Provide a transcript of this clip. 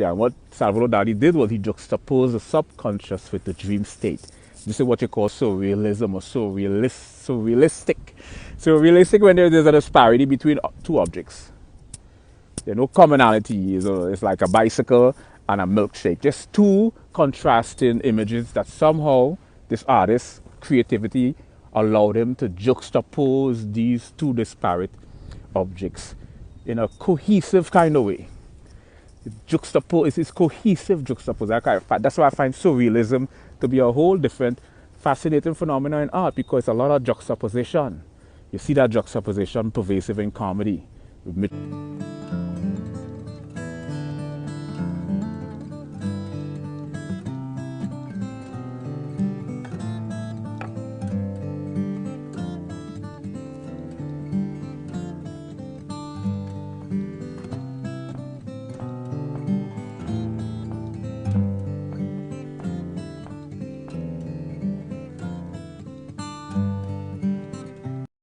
And what Salvador Dali did was he juxtaposed the subconscious with the dream state. This is what you call surrealism or surrealistic. Surrealistic when there is a disparity between two objects. There's no commonality. It's like a bicycle and a milkshake. Just two contrasting images that somehow this artist's creativity allowed him to juxtapose these two disparate objects in a cohesive kind of way. It's cohesive juxtaposition. That's why I find surrealism to be a whole different, fascinating phenomenon in art, because it's a lot of juxtaposition. You see that juxtaposition pervasive in comedy.